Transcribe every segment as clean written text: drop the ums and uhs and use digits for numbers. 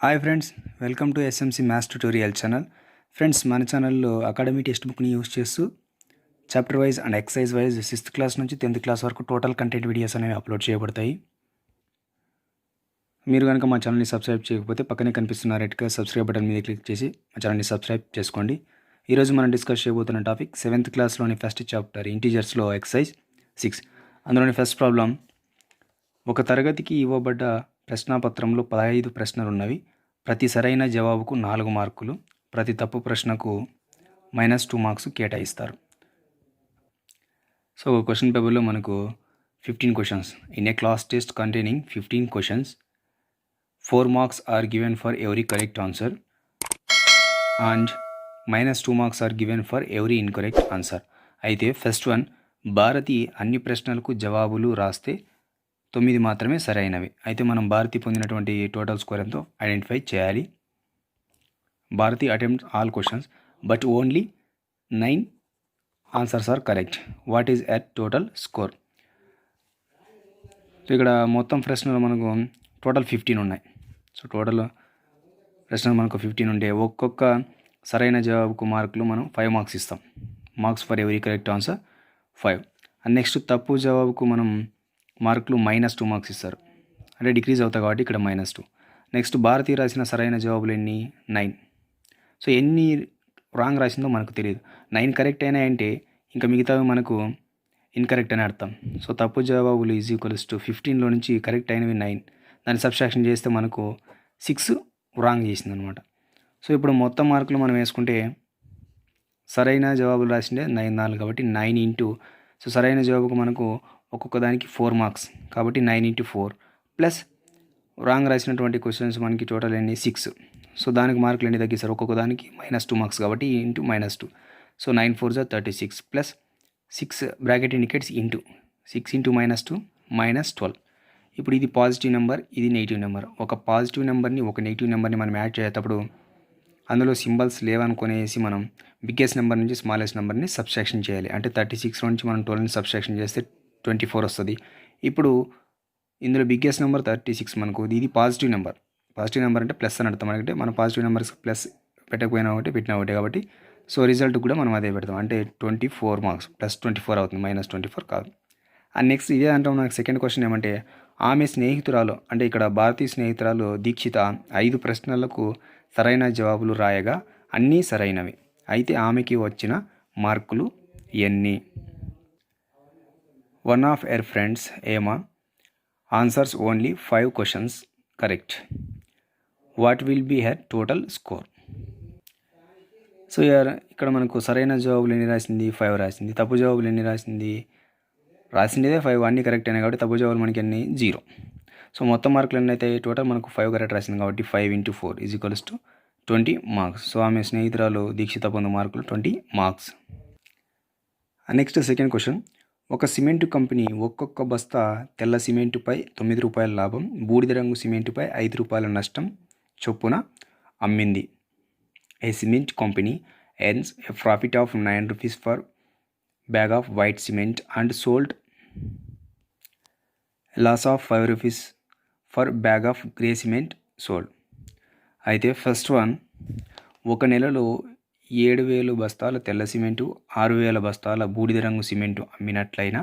Hi friends, welcome to SMC maths tutorial channel. Friends, మన ఛానల్లో academy text బుక్ని use చేస్తూ chapter wise and exercise wise 6th class నుంచి 10th class వరకు total content videos అనేవి upload చేయబడతాయి. మీరు కనుక మా ఛానల్ని సబ్స్క్రైబ్ చేయకపోతే పక్కనే కనిపిస్తున్న రెడ్ కలర్ సబ్స్క్రైబ్ బటన్ మీద క్లిక్ చేసి మా ఛానల్ని సబ్స్క్రైబ్ చేసుకోండి. ఈరోజు మనం డిస్కస్ చేయబోతున్న టాపిక్ 7th క్లాస్లోని ఫస్ట్ చాప్టర్ ఇంటీజర్స్లో ఎక్సైజ్ 6. అందులోని ఫస్ట్ ప్రాబ్లం, ఒక తరగతికి ఇవ్వబడ్డ ప్రశ్నాపత్రంలో 15 ప్రశ్నలు ఉన్నవి. ప్రతి సరైన జవాబుకు 4 మార్కులు, ప్రతి తప్పు ప్రశ్నకు -2 మార్క్స్ కేటాయిస్తారు. సో క్వశ్చన్ పేపర్లో మనకు 15 questions. In a class test containing 15 questions, 4 marks are given for every correct answer and -2 marks are given for every incorrect answer. అయితే ఫస్ట్ వన్, భారతి అన్ని ప్రశ్నలకు జవాబులు రాస్తే 9 మాత్రమే సరైనవి. అయితే మనం భారతి పొందినటువంటి టోటల్ స్కోర్ ఎంతో ఐడెంటిఫై చేయాలి. Bharathi attempt all questions but only 9 answers are correct. What is at total score? So ఇక్కడ మొత్తం ప్రశ్నలు మనకు టోటల్ 15 ఉన్నాయి. సో టోటల్ ప్రశ్నలు మనకు 15 ఉంటే ఒక్కొక్క సరైన జవాబుకు మార్కులు మనం 5 మార్క్స్ ఇస్తాం. Marks for every correct answer 5. And next తప్పు జవాబుకు మనం మార్కులు -2 మార్క్స్ ఇస్తారు. అంటే డిక్రీజ్ అవుతాయి కాబట్టి ఇక్కడ -2. నెక్స్ట్ భారతీయ రాసిన సరైన జవాబులు ఎన్ని? 9. సో ఎన్ని రాంగ్ రాసిందో మనకు తెలియదు. 9 కరెక్ట్ అయినాయంటే ఇంకా మిగతావి మనకు ఇన్కరెక్ట్ అని అర్థం. సో తప్పు జవాబులు = 15లో నుంచి కరెక్ట్ అయినవి 9. దాన్ని సబ్స్ట్రాక్షన్ చేస్తే మనకు 6 రాంగ్ చేసింది అనమాట. సో ఇప్పుడు మొత్తం మార్కులు మనం వేసుకుంటే సరైన జవాబులు రాసిండే 9 4 కాబట్టి 9 ఇంటూ, సో సరైన జవాబుకు మనకు ఒక్కొక్క దానికి 4 మార్క్స్ కాబట్టి 9 × 4 ప్లస్ రాంగ్ రాసినటువంటి క్వశ్చన్స్ మనకి టోటల్ ఎన్ని? 6. సో దానికి మార్కులు ఎన్ని తగ్గిస్తారు? ఒక్కొక్క దానికి -2 మార్క్స్ కాబట్టి into -2. So 9 4 = 36 plus 6 bracket indicates into 6 × -2 -12. ఇప్పుడు ఇది పాజిటివ్ నెంబర్, ఇది నెగిటివ్ నెంబర్. ఒక పాజిటివ్ నెంబర్ని ఒక నెగిటివ్ నెంబర్ని మనం యాడ్ చేసేటప్పుడు అందులో సింబల్స్ లేవనుకునేసి మనం బిగ్గెస్ట్ నెంబర్ నుంచి స్మాలెస్ట్ నెంబర్ని సబ్స్ట్రాక్షన్ చేయాలి. అంటే 36 నుంచి మనం 12ని సబ్స్ట్రాక్షన్ చేస్తే 24 వస్తుంది. ఇప్పుడు ఇందులో బిగ్గెస్ట్ నెంబర్ 36 మనకు. ఇది పాజిటివ్ నెంబర్. పాజిటివ్ నెంబర్ అంటే ప్లస్ అని అర్థం. అంటే మనం పాజిటివ్ నెంబర్స్ ప్లస్ పెట్టకపోయినా ఒకటి పెట్టినా ఒకటి కాబట్టి సో రిజల్ట్ కూడా మనం అదే పెడతాం. అంటే 24 మార్క్స్ +24 అవుతుంది, -24 కాదు. అండ్ నెక్స్ట్ ఇదే అంటాం. నాకు సెకండ్ క్వశ్చన్ ఏమంటే, ఆమె స్నేహితురాలు, అంటే ఇక్కడ భారతీయ స్నేహితురాలు దీక్షిత 5 ప్రశ్నలకు సరైన జవాబులు రాయగా అన్నీ సరైనవి. అయితే ఆమెకి వచ్చిన మార్కులు ఎన్ని? One of her friends, Emma, answers only 5 questions correct. What will be her total score? So ఇక్కడ మనకు సరైన జవాబులు ఎన్ని రాసింది? 5 రాసింది. తప్పు జవాబులు ఎన్ని రాసింది? రాసిండేదే 5, అన్నీ కరెక్ట్ అయినాయి కాబట్టి తప్పు జవాబులు మనకి ఎన్ని? 0. సో మొత్తం మార్కులు ఎన్ని అయితే? టోటల్ మనకు 5 కరెక్ట్ రాసింది కాబట్టి 5 × 4 = 20 మార్క్స్. సో ఆమె స్నేహితురాలు దీక్షిత పొందిన మార్కులు 20 మార్క్స్. నెక్స్ట్ సెకండ్ క్వశ్చన్, ఒక సిమెంటు కంపెనీ ఒక్కొక్క బస్తా తెల్ల సిమెంటుపై ₹9 లాభం, బూడిద రంగు సిమెంటుపై ₹5 నష్టం చొప్పున అమ్మింది. A cement company earns a profit of ₹9 for bag of white cement and sold loss of ₹5 for bag of grey cement sold. అయితే ఫస్ట్ వన్, ఒక నెలలో 7,000 బస్తాల తెల్ల సిమెంటు, 6,000 బస్తాల బూడిద రంగు సిమెంటు అమ్మినట్లయినా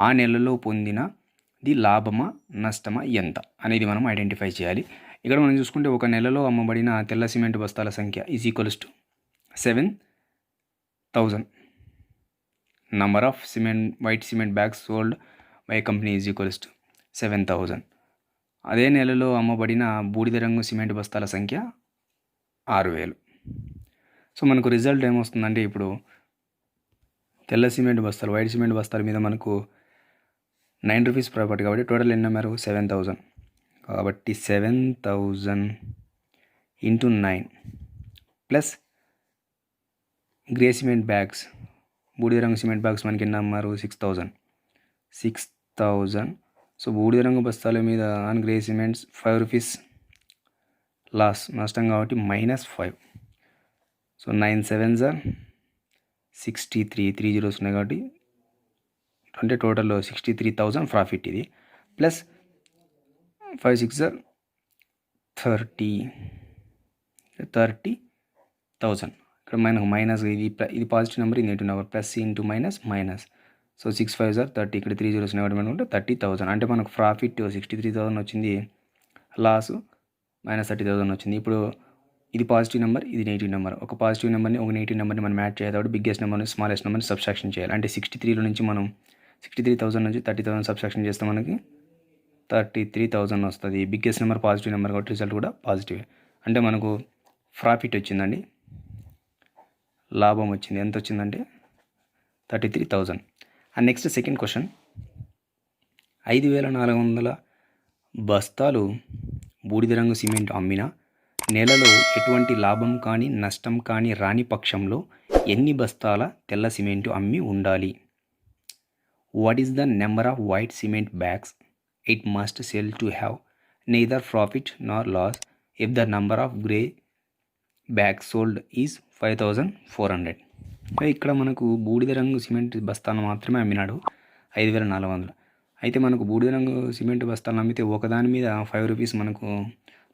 ఆ నెలలో పొందినది లాభమా నష్టమా ఎంత అనేది మనం ఐడెంటిఫై చేయాలి. ఇక్కడ మనం చూసుకుంటే ఒక నెలలో అమ్మబడిన తెల్ల సిమెంట్ బస్తాల సంఖ్య = 7,000. Number of white cement bags sold by company = 7,000. అదే నెలలో అమ్మబడిన బూడిద రంగు సిమెంట్ బస్తాల సంఖ్య 6,000. సో మనకు రిజల్ట్ ఏమొస్తుందంటే, ఇప్పుడు తెల్ల సిమెంట్ బస్తాలు, వైట్ సిమెంట్ బస్తాల మీద మనకు ₹9 ప్రాఫిట్ కాబట్టి టోటల్ ఎన్ని అమ్మారు? 7,000. కాబట్టి 7,000 × 9 ప్లస్ గ్రే సిమెంట్ బ్యాగ్స్, బూడిద రంగు సిమెంట్ బ్యాగ్స్ మనకి ఎన్ని అమ్మారు? 6,000. 6,000. సో బూడిద రంగు బస్తాల మీద ఆన్ గ్రే సిమెంట్స్ ₹5 లాస్, నష్టం కాబట్టి -5. సో 9 7s are 63, 3 zeros ఉన్నాయి కాబట్టి అంటే టోటల్ 63,000 ప్రాఫిట్ ఇది. ప్లస్ 5 6 30,000. ఇక్కడ మనకు మైనస్ ఇది పాజిటివ్ నెంబర్, ఇది negative number, plus into minus minus. So 6 5 are 30, ఇక్కడ 3 zeros అంటే 30,000. అంటే మనకు ప్రాఫిట్ 63,000 వచ్చింది, లాస్ -30,000 వచ్చింది. ఇప్పుడు ఇది పాజిటివ్ నెంబర్, ఇది నెగిటివ్ నెంబర్. ఒక పాజిటివ్ నెంబర్ని ఒక నెగిటివ్ నెంబర్ని మనం యాడ్ చేయాలి కాబట్టి బిగ్గెస్ట్ నెంబర్ని స్మాలెస్ట్ నెంబర్ని సబ్ట్రాక్షన్ చేయాలి. అంటే 63లో నుంచి మనం 63,000 నుంచి 30,000 సబ్ట్రాక్షన్ చేస్తే మనకి 33,000 వస్తుంది. బిగ్గెస్ట్ నెంబర్ పాజిటివ్ నెంబర్ కాబట్టి రిజల్ట్ కూడా పాజిటివ్. అంటే మనకు ప్రాఫిట్ వచ్చిందండి, లాభం వచ్చింది. ఎంత వచ్చిందంటే 33,000. అండ్ నెక్స్ట్ సెకండ్ క్వశ్చన్, 5,400 బస్తాలు బూడిద రంగు సిమెంట్ అమ్మిన నెలలో ఎటువంటి లాభం కానీ నష్టం కానీ రాని పక్షంలో ఎన్ని బస్తాల తెల్ల సిమెంటు అమ్మి ఉండాలి? What is the number of white cement bags it must cell to have neither profit nor loss if the number of grey bags sold is 5,400. ఇక్కడ మనకు బూడిద రంగు సిమెంట్ బస్తాలు మాత్రమే అమ్మినాడు 5,400. అయితే మనకు బూడిద రంగు సిమెంట్ బస్తాలు అమ్మితే ఒకదాని మీద 5 రూపీస్ మనకు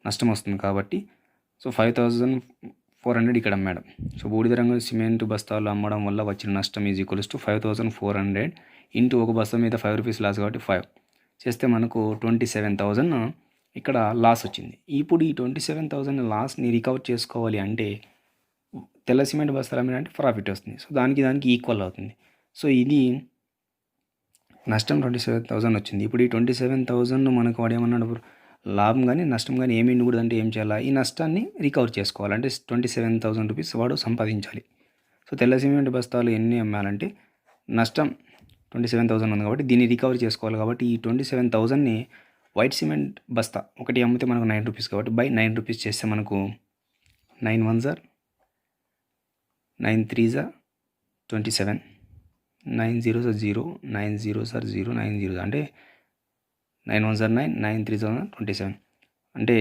నష్టం వస్తుంది కాబట్టి సో 5,400 ఇక్కడ అమ్మాడు. సో బూడిద రంగు సిమెంట్ బస్తాలు అమ్మడం వల్ల వచ్చిన నష్టం ఈజ్ ఈక్వల్స్ టు 5,400 ఇంటూ ఒక బస్తా మీద 5 రూపీస్ లాస్ కాబట్టి 5 చేస్తే మనకు 27,000 ఇక్కడ లాస్ వచ్చింది. ఇప్పుడు ఈ 27,000 లాస్ని రికవర్ చేసుకోవాలి అంటే తెల్ల సిమెంట్ బస్తాలు అమ్మినంటే ప్రాఫిట్ వస్తుంది. సో దానికి ఈక్వల్ అవుతుంది. సో ఇది నష్టం 27,000 వచ్చింది. ఇప్పుడు ఈ 27,000 మనకు వాడు ఏమన్నాడు, లాభం కానీ నష్టం కానీ ఏమి ఉండకూడదంటే ఏం చేయాలి, ఈ నష్టాన్ని రికవర్ చేసుకోవాలి. అంటే 27,000 రూపీస్ వాడు సంపాదించాలి. సో తెల్ల సిమెంట్ బస్తాలు ఎన్ని అమ్మాలంటే నష్టం 27,000 ఉంది కాబట్టి దీన్ని రికవర్ చేసుకోవాలి. కాబట్టి ఈ 27,000ని వైట్ సిమెంట్ బస్తా ఒకటి అమ్మితే మనకు 9 రూపీస్ కాబట్టి బై 9 రూపీస్ చేస్తే మనకు 9 1s are 9 3s are 27, 9 zeros are 0, 9 zeros are 0, 9 zeros అంటే 9 1s are 9, 9 3s are 27. అంటే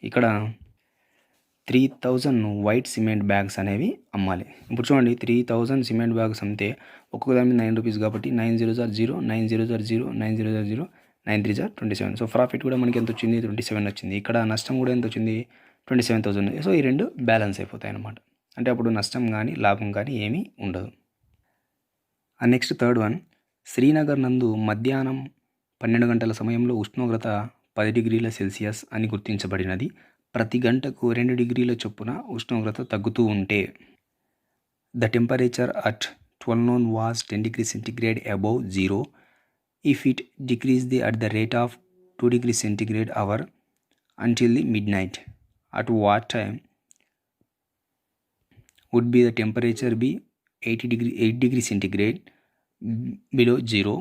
ఇక్కడ 3,000 వైట్ సిమెంట్ బ్యాగ్స్ అనేవి అమ్మాలి. ఇప్పుడు చూడండి 3,000 సిమెంట్ బ్యాగ్స్ అమ్మితే ఒక్కొక్క దాని మీద 9 రూపీస్ కాబట్టి 9 zeros are 0, 9 zeros are 0, 9 zeros are 0, 9 3s are 27. So profit కూడా మనకి ఎంత వచ్చింది, 27 వచ్చింది. ఇక్కడ నష్టం కూడా ఎంత వచ్చింది, 27,000. సో ఈ రెండు బ్యాలెన్స్ అయిపోతాయి అన్నమాట. అంటే అప్పుడు నష్టం కానీ లాభం కానీ ఏమీ ఉండదు. And next third one, Srinagar నందు మధ్యాహ్నం 12 గంటల సమయంలో ఉష్ణోగ్రత 10 డిగ్రీల సెల్సియస్ అని గుర్తించబడినది. ప్రతి గంటకు 2 డిగ్రీల చొప్పున ఉష్ణోగ్రత తగ్గుతూ ఉంటే the temperature at 12 noon was 10 degrees centigrade above zero. If it decreased at the rate of 2 degrees centigrade hour until the midnight, at what time would be the temperature be 8 degrees centigrade below zero,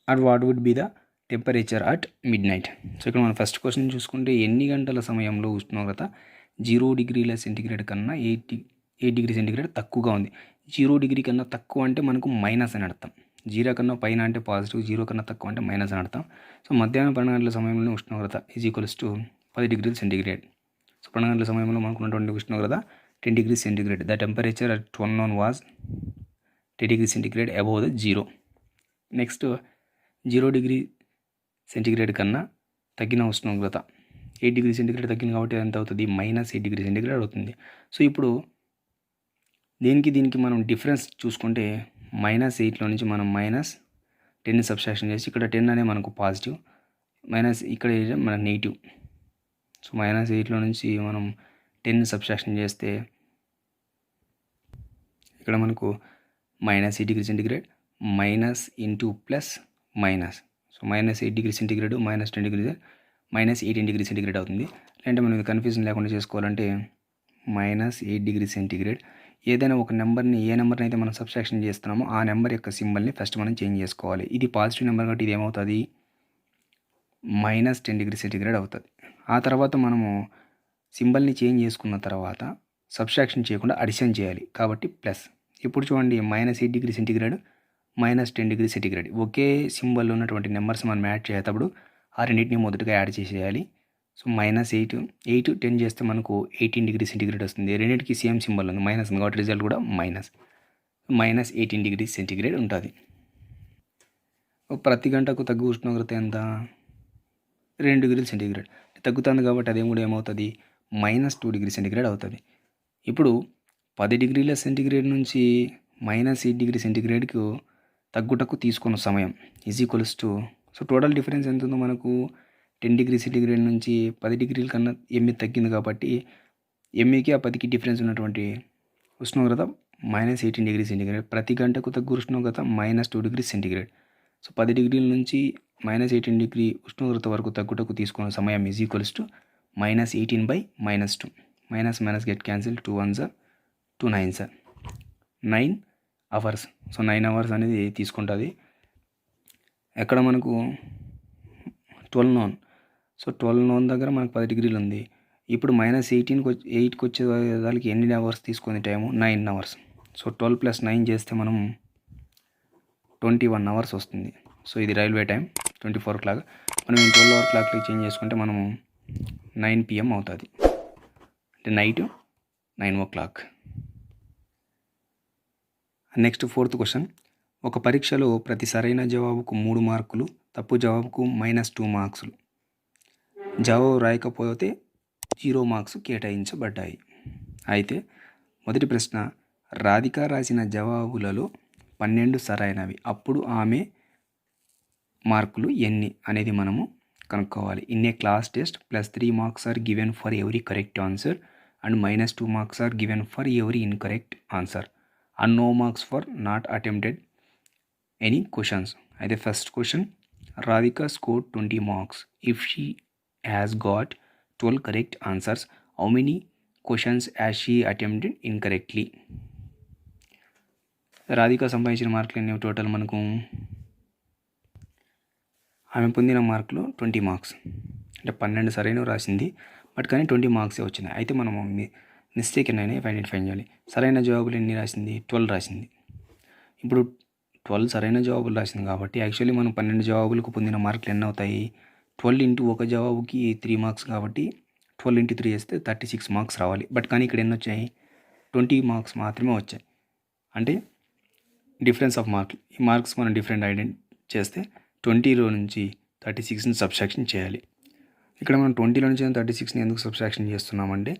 and what would be the temperature at midnight? So ఇక్కడ మనం first question చూసుకుంటే ఎన్ని గంటల సమయంలో ఉష్ణోగ్రత 0 డిగ్రీల centigrade కన్నా 8 degree centigrade తక్కువగా ఉంది. 0 డిగ్రీ కన్నా తక్కువ అంటే మనకు మైనస్ అని అర్థం, 0 కన్నా పైన అంటే పాజిటివ్, 0 కన్నా తక్కువ అంటే మైనస్ అని అర్థం. సో మధ్యాహ్నం 12 గంటల సమయంలో ఉష్ణోగ్రత ఈజ్ ఈక్వల్స్ టు 10 డిగ్రీల సెంటిగ్రేడ్. సో 12 గంటల సమయంలో మనకు ఉన్నటువంటి ఉష్ణోగ్రత 10 degrees centigrade. The temperature at 12 noon was 10 degrees centigrade above the zero. Next 0 degree centigrade కన్నా తగ్గిన ఉష్ణోగ్రత 8 డిగ్రీ సెంటిగ్రేడ్ తగ్గింది కాబట్టి ఎంత అవుతుంది, -8 డిగ్రీ సెంటిగ్రేడ్ అవుతుంది. సో ఇప్పుడు దీనికి మనం డిఫరెన్స్ చూసుకుంటే -8లో నుంచి మనం -10 సబ్ట్రాక్షన్ చేసి ఇక్కడ 10 అనే మనకు పాజిటివ్, ఇక్కడ మన నెగిటివ్. సో -8లో నుంచి మనం 10 సబ్ట్రాక్షన్ చేస్తే ఇక్కడ మనకు -8 degree centigrade minus into plus minus. So -8 degree centigrade -10 degree -18 degree centigrade అవుతుంది. లేదంటే మనం కన్ఫ్యూజన్ లేకుండా చేసుకోవాలంటే -8 డిగ్రీ సెంటిగ్రేడ్ ఏదైనా ఒక నెంబర్ని, ఏ నెంబర్ని అయితే మనం సబ్ట్రాక్షన్ చేస్తున్నామో ఆ నెంబర్ యొక్క సింబల్ని ఫస్ట్ మనం చేంజ్ చేసుకోవాలి. ఇది పాజిటివ్ నెంబర్ కాబట్టి ఇది ఏమవుతుంది, -10 డిగ్రీ సెంటిగ్రేడ్ అవుతుంది. ఆ తర్వాత మనము సింబల్ని చేంజ్ చేసుకున్న తర్వాత సబ్ట్రాక్షన్ చేయకుండా అడిషన్ చేయాలి కాబట్టి ప్లస్. ఇప్పుడు చూడండి -8 డిగ్రీ సెంటిగ్రేడ్ -10 డిగ్రీ సెంటిగ్రేడ్ ఒకే సింబల్ ఉన్నటువంటి నెంబర్స్ మనం యాడ్ చేసేటప్పుడు ఆ రెండింటిని మొదటగా యాడ్ చేసేయాలి. సో -8 10 చేస్తే మనకు 18 డిగ్రీ సెంటిగ్రేడ్ వస్తుంది. రెండింటికి సేమ్ సింబల్ ఉంది, మైనస్ ఉంది కాబట్టి రిజల్ట్ కూడా -18 డిగ్రీ సెంటిగ్రేడ్ ఉంటుంది. ప్రతి గంటకు తగ్గు ఉష్ణోగ్రత ఎంత, 2 డిగ్రీల సెంటీగ్రేడ్ తగ్గుతుంది కాబట్టి అది కూడా ఏమవుతుంది -2 డిగ్రీ సెంటీగ్రేడ్ అవుతుంది. ఇప్పుడు 10 డిగ్రీల సెంటీగ్రేడ్ నుంచి -8 డిగ్రీ సెంటీగ్రేడ్కు తగ్గుటకు తీసుకున్న సమయం equals to so total difference ఎంత ఉందో మనకు 10 డిగ్రీ సెంటీగ్రేడ్ నుంచి 10 డిగ్రీల కన్నా 8 తగ్గింది కాబట్టి 8కి ఆ 10కి డిఫరెన్స్ ఉన్నటువంటి ఉష్ణోగ్రత -18 డిగ్రీ సెంటీగ్రేడ్. ప్రతి గంటకు తగ్గు ఉష్ణోగ్రత -2 డిగ్రీ సెంటీగ్రేడ్. సో 10 డిగ్రీల నుంచి -18 డిగ్రీ ఉష్ణోగ్రత వరకు తగ్గుటకు తీసుకున్న సమయం equals to -18/-2. Minus get cancel 2 1s 2 9s 9 hours. So 9 hours అనేది తీసుకుంటుంది. ఎక్కడ మనకు 12 noon. సో 12 noon దగ్గర మనకు 10 డిగ్రీలు ఉంది. ఇప్పుడు -8కి వచ్చేదానికి ఎన్ని అవర్స్ తీసుకుంది టైము 9 అవర్స్. సో 12 + 9 చేస్తే మనం 21 అవర్స్ వస్తుంది. సో ఇది రైల్వే టైం 24 o'clock. మనం 12 hour క్లాక్కి చేంజ్ చేసుకుంటే మనము 9 PM అవుతుంది, అంటే night 9 o'clock. Next 4th question. ఒక పరీక్షలో ప్రతి సరైన జవాబుకు 3 మార్కులు, తప్పు జవాబుకు -2 మార్క్సులు, జవాబు రాయకపోతే 0 మార్క్స్ కేటాయించబడ్డాయి. అయితే మొదటి ప్రశ్న, రాధిక రాసిన జవాబులలో 12 సరైనవి, అప్పుడు ఆమె మార్కులు ఎన్ని అనేది మనము కనుక్కోవాలి. In a class test +3 marks are given for every correct answer and -2 marks are given for every incorrect answer and no marks for not attempted any questions. అయితే first question, Radhika scored 20 marks if she has got 12 correct answers. How many questions has she attempted incorrectly? Radhika సంపాదించిన మార్కులు ఎన్ని total మనకు? ఆమె పొందిన మార్కులు 20 marks, అంటే 12 సరైనవి రాసింది, బట్ కానీ 20 మార్క్సే వచ్చినాయి. అయితే మనము మిస్టేక్ ఎన్నైనా ఐడెంటిఫై చేయాలి. సరైన జవాబులు ఎన్ని రాసింది? 12 రాసింది. ఇప్పుడు 12 సరైన జవాబులు రాసింది కాబట్టి యాక్చువల్లీ మనం 12 జవాబులకు పొందిన మార్కులు ఎన్ని అవుతాయి? 12 ఇంటూ ఒక జవాబుకి 3 మార్క్స్ కాబట్టి 12 ఇంటూ 3 చేస్తే 36 మార్క్స్ రావాలి. బట్ కానీ ఇక్కడ ఎన్ని వచ్చాయి? 20 మార్క్స్ మాత్రమే వచ్చాయి. అంటే డిఫరెన్స్ ఆఫ్ మార్కులు. ఈ మార్క్స్ మనం డిఫరెంట్ ఐడెంటిఫై చేస్తే 20లో నుంచి 36ని సబ్ట్రాక్షన్ చేయాలి. ఇక్కడ మనం 20లో నుంచి 36ని ఎందుకు సబ్ట్రాక్షన్ చేస్తున్నామంటే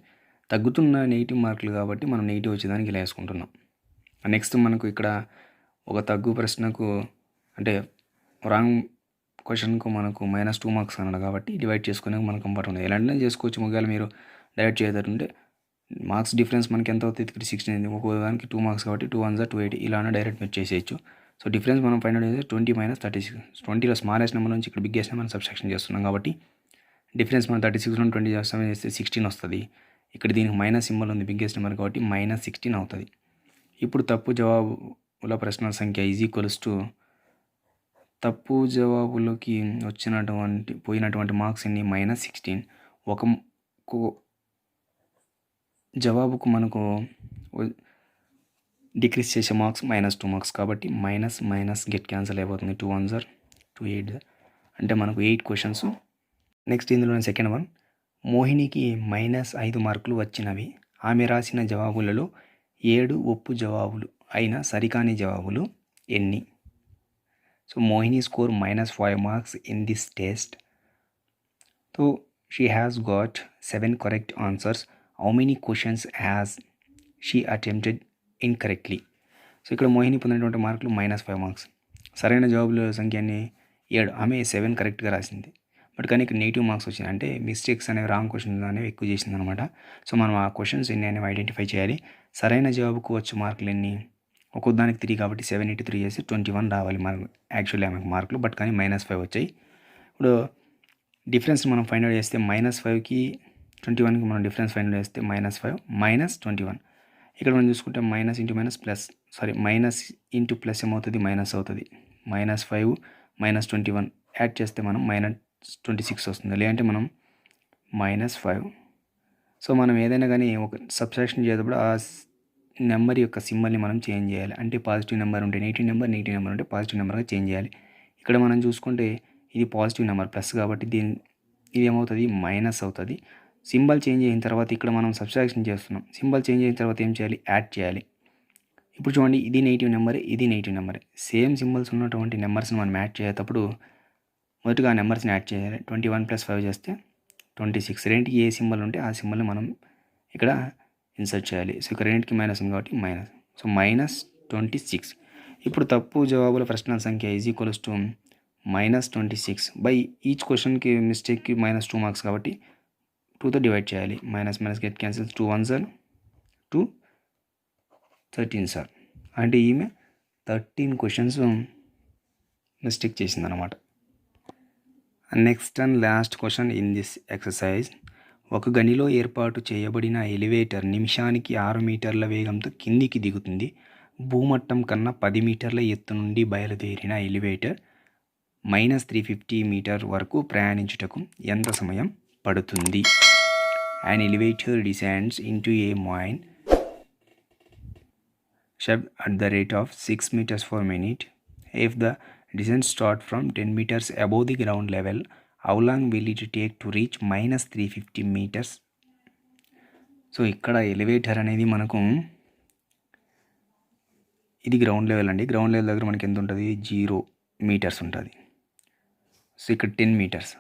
తగ్గుతున్న నెగిటివ్ మార్కులు కాబట్టి మనం నెగిటివ్ వచ్చేదానికి ఇలా వేసుకుంటున్నాం. నెక్స్ట్ మనకు ఇక్కడ ఒక తగ్గు ప్రశ్నకు అంటే రాంగ్ క్వశ్చన్కు మనకు -2 మార్క్స్ అన్నాడు కాబట్టి డివైడ్ చేసుకునే మనకు కంఫర్ట్ ఉంది. ఎలాంటి చేసుకోవచ్చు. ఒకవేళ మీరు డైరెక్ట్ చేయదంటే మార్క్స్ డిఫరెన్స్ మనకి ఎంత అవుతుంది? 16. ఒక్కో దానికి 2 మార్క్స్ కాబట్టి 2 1s 280 ఇలానే డైరెక్ట్ మీరు చేసేయచ్చు. సో డిఫరెన్స్ మనం ఫైండ్ అవుట్ చేస్తే 20 - 36. 20లో స్మాలెస్ట్ నెంబర్ నుంచి ఇక్కడ బిగ్గెస్ట్ నెంబర్ సబ్ట్రాక్షన్ చేస్తున్నాం కాబట్టి డిఫరెన్స్ మనం 36లో 20 చేస్తే 16 వస్తుంది. ఇక్కడ దీనికి మైనస్ సింబల్ ఉంది బిగ్గెస్ట్ నెంబర్ కాబట్టి -16 అవుతుంది. ఇప్పుడు తప్పు జవాబుల ప్రశ్నల సంఖ్య ఈక్వల్స్ టు తప్పు జవాబులకి పోయినటువంటి మార్క్స్ ఎన్ని? -16. ఒక జవాబుకు మనకు డిక్రీస్ చేసే మార్క్స్ -2 మార్క్స్ కాబట్టి మైనస్ గెట్ క్యాన్సిల్ అయిపోతుంది. 2 1s 2 8 అంటే మనకు 8 క్వశ్చన్స్. నెక్స్ట్ ఇందులో సెకండ్ వన్, మోహినికి -5 మార్కులు వచ్చినవి. ఆమె రాసిన జవాబులలో 7 ఒప్పు జవాబులు అయిన సరికాని జవాబులు ఎన్ని? So Mohini score -5 marks in this test. So she has got 7 correct answers. How many questions has she attempted incorrectly? So ఇక్కడ మోహిని పొందినటువంటి మార్కులు -5 మార్క్స్. సరైన జవాబుల సంఖ్యని 7, ఆమె 7 కరెక్ట్గా రాసింది. బట్ కానీ ఇక్కడ నెగిటివ్ మార్క్స్ వచ్చినాయి, అంటే మిస్టేక్స్ అనేవి రాంగ్ క్వశ్చన్స్ అనేవి ఎక్కువ చేసింది అనమాట. సో మనం ఆ క్వశ్చన్స్ ఎన్ని అనేవి ఐడెంటిఫై చేయాలి. సరైన జవాబుకు వచ్చే మార్కులు ఎన్ని? ఒక్కో దానికి 3 కాబట్టి 7 × 3 చేసి 21 రావాలి మనకు యాక్చువల్లీ ఆమెకు మార్కులు, బట్ కానీ -5 వచ్చాయి. ఇప్పుడు డిఫరెన్స్ మనం ఫైండ్ అవుట్ చేస్తే -5కి 21కి మనం డిఫరెన్స్ ఫైండ్ అవుట్ చేస్తే -5 -21. ఇక్కడ మనం చూసుకుంటే మైనస్ ఇంటూ ప్లస్ ఏమవుతుంది? మైనస్ అవుతుంది. -5 -21 యాడ్ చేస్తే మనం -26 వస్తుంది. లేదంటే మనం -5. సో మనం ఏదైనా కానీ ఒక సబ్ట్రాక్షన్ చేసేటప్పుడు ఆ నెంబర్ యొక్క సింబల్ని మనం చేంజ్ చేయాలి. అంటే పాజిటివ్ నెంబర్ ఉంటే నెగిటివ్ నెంబర్ ఉంటే పాజిటివ్ నెంబర్గా చేంజ్ చేయాలి. ఇక్కడ మనం చూసుకుంటే ఇది పాజిటివ్ నెంబర్ ప్లస్ కాబట్టి ఇది ఏమవుతుంది? మైనస్ అవుతుంది. సింబల్ చేంజ్ అయిన తర్వాత ఇక్కడ మనం సబ్ట్రాక్షన్ చేస్తున్నాం. సింబల్ చేంజ్ అయిన తర్వాత ఏం చేయాలి? యాడ్ చేయాలి. ఇప్పుడు చూడండి, ఇది నెగిటివ్ నెంబర్, ఇది నెగిటివ్ నెంబర్. సేమ్ సింబల్స్ ఉన్నటువంటి నెంబర్స్ని మనం యాడ్ చేసేటప్పుడు మొదటగా ఆ నెంబర్స్ని యాడ్ చేయాలి. 21 + 5 చేస్తే 26. రెండింటికి ఏ సింబల్ ఉంటే ఆ సింబల్ని మనం ఇక్కడ ఇన్సర్ట్ చేయాలి. సో ఇక్కడ రెండింటికి మైనస్ ఉంది కాబట్టి మైనస్. సో -26. ఇప్పుడు తప్పు జవాబుల ప్రశ్నల సంఖ్య is equals to -26 by each క్వశ్చన్కి మిస్టేక్కి -2 మార్క్స్ కాబట్టి 2తో డివైడ్ చేయాలి. Minus get cancels. 2 1s are 2 13s are. అంటే ఈమె 13 క్వశ్చన్స్ మిస్టేక్ చేసిందనమాట. Next and last question in this exercise. ఒక గనిలో ఏర్పాటు చేయబడిన ఎలివేటర్ నిమిషానికి 6 మీటర్ల వేగంతో కిందికి దిగుతుంది. భూమట్టం కన్నా 10 మీటర్ల ఎత్తు నుండి బయలుదేరిన ఎలివేటర్ -350 మీటర్ వరకు ప్రయాణించుటకు ఎంత సమయం పడుతుంది? An elevator descends into a mine shaft at the rate of 6 meters per minute. If the descent starts from 10 meters above the ground level, how long will it take to reach -350 meters? So ఇక్కడ elevator అనేది మనకు ఇది ground level అండి. Ground level దగ్గర మనకి ఎంత ఉంటుంది? 0 metres ఉంటుంది. సో ఇక్కడ 10 మీటర్స్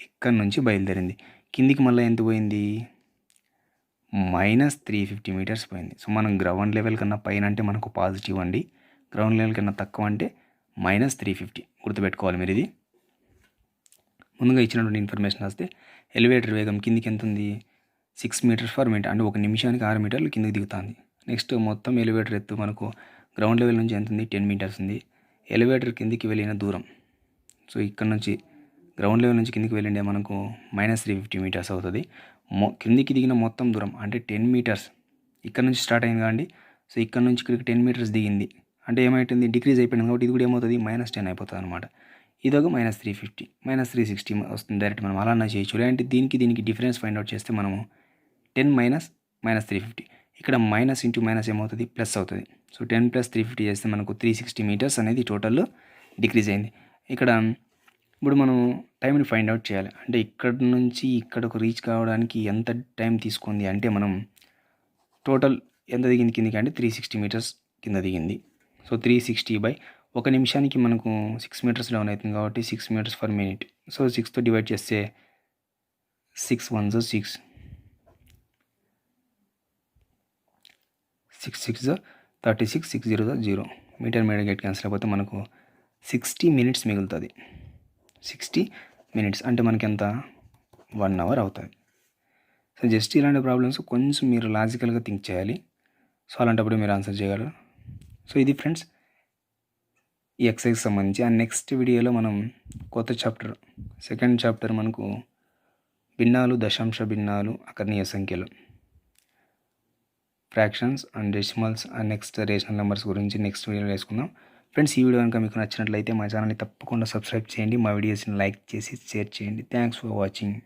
ఇక్కడ నుంచి బయలుదేరింది. కిందికి మళ్ళీ ఎంత పోయింది? -350 మీటర్స్ పోయింది. సో మనం గ్రౌండ్ లెవెల్ కన్నా పైన అంటే మనకు పాజిటివ్ అండి. గ్రౌండ్ లెవెల్ కన్నా తక్కువ అంటే -350. గుర్తుపెట్టుకోవాలి మీరు ఇది. ముందుగా ఇచ్చినటువంటి ఇన్ఫర్మేషన్ వస్తే ఎలివేటర్ వేగం కిందికి ఎంత ఉంది? 6 మీటర్స్ పర్ మినిట్, అంటే ఒక నిమిషానికి 6 మీటర్లు కిందికి దిగుతుంది. నెక్స్ట్ మొత్తం ఎలివేటర్ ఎత్తు మనకు గ్రౌండ్ లెవెల్ నుంచి ఎంత ఉంది? 10 మీటర్స్ ఉంది. ఎలివేటర్ కిందికి వెళ్ళిన దూరం, సో ఇక్కడ నుంచి గ్రౌండ్ లెవెల్ నుంచి కిందికి వెళ్ళిండే మనకు -350 మీటర్స్ అవుతుంది. కిందికి దిగిన మొత్తం దూరం అంటే 10 మీటర్స్ ఇక్కడ నుంచి స్టార్ట్ అయింది కాండి. సో ఇక్కడ నుంచి ఇక్కడికి 10 మీటర్స్ దిగింది అంటే ఏమవుతుంది? డిక్రీజ్ అయిపోయింది కాబట్టి ఇది కూడా ఏమవుతుంది? -10 అయిపోతుంది అనమాట. ఇదొక -350, -360 వస్తుంది డైరెక్ట్. మనం అలా చేయొచ్చు. లేదంటే దీనికి డిఫరెన్స్ ఫైండ్ అవుట్ చేస్తే మనము 10 - -350, ఇక్కడ మైనస్ ఇంటూ మైనస్ ఏమవుతుంది? ప్లస్ అవుతుంది. సో 10 + 350 చేస్తే మనకు 360 మీటర్స్ అనేది టోటల్ డిక్రీజ్ అయింది. ఇక్కడ ఇప్పుడు మనం టైంని ఫైండ్ అవుట్ చేయాలి. అంటే ఇక్కడ నుంచి ఇక్కడకు రీచ్ కావడానికి ఎంత టైం తీసుకుంది అంటే మనం టోటల్ ఎంత దిగింది కిందికి అంటే 360 మీటర్స్ కింద దిగింది. సో 360 బై ఒక నిమిషానికి మనకు 6 మీటర్స్ డౌన్ అవుతుంది కాబట్టి 6 మీటర్స్ పర్ మినిట్. సో 6తో డివైడ్ చేస్తే 6 1s are 6, 6 6s are 36, 6 0s are 0. మీటర్ గెట్ క్యాన్సిల్ అయిపోతే మనకు 60 మినిట్స్ మిగులుతుంది. 60 మినిట్స్ అంటే మనకి ఎంత? 1 అవర్ అవుతుంది. సో జస్ట్ ఇలాంటి ప్రాబ్లమ్స్ కొంచెం మీరు లాజికల్గా థింక్ చేయాలి. సో అలాంటప్పుడు మీరు ఆన్సర్ చేయగలరు. సో ఇది ఫ్రెండ్స్ ఈ ఎక్సర్సైజ్ సంబంధించి. అండ్ నెక్స్ట్ వీడియోలో మనం కొత్త చాప్టర్, సెకండ్ చాప్టర్ మనకు భిన్నాలు, దశాంశ భిన్నాలు, అకర్ణీయ సంఖ్యలు, fractions and decimals and next rational numbers గురించి నెక్స్ట్ వీడియోలో వేసుకుందాం. ఫ్రెండ్స్ ఈ వీడియో కనుక మీకు నచ్చినట్లయితే మా ఛానల్ని తప్పకుండా సబ్స్క్రైబ్ చేయండి. మా వీడియోస్ని లైక్ చేసి షేర్ చేయండి. Thanks for watching.